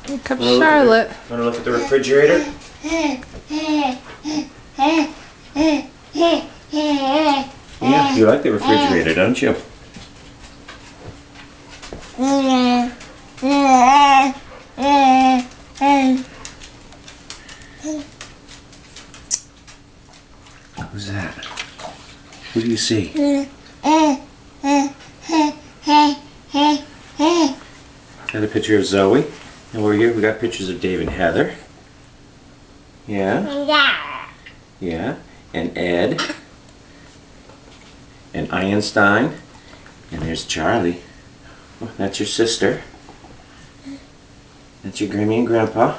Here comes Charlotte. Want to look at the refrigerator? Yeah, you like the refrigerator, don't you? Who's that? Who do you see? Got a picture of Zoe. And over here we got pictures of Dave and Heather. Yeah. Yeah. And Ed. And Einstein. And there's Charlie. Oh, that's your sister. That's your Grammy and Grandpa.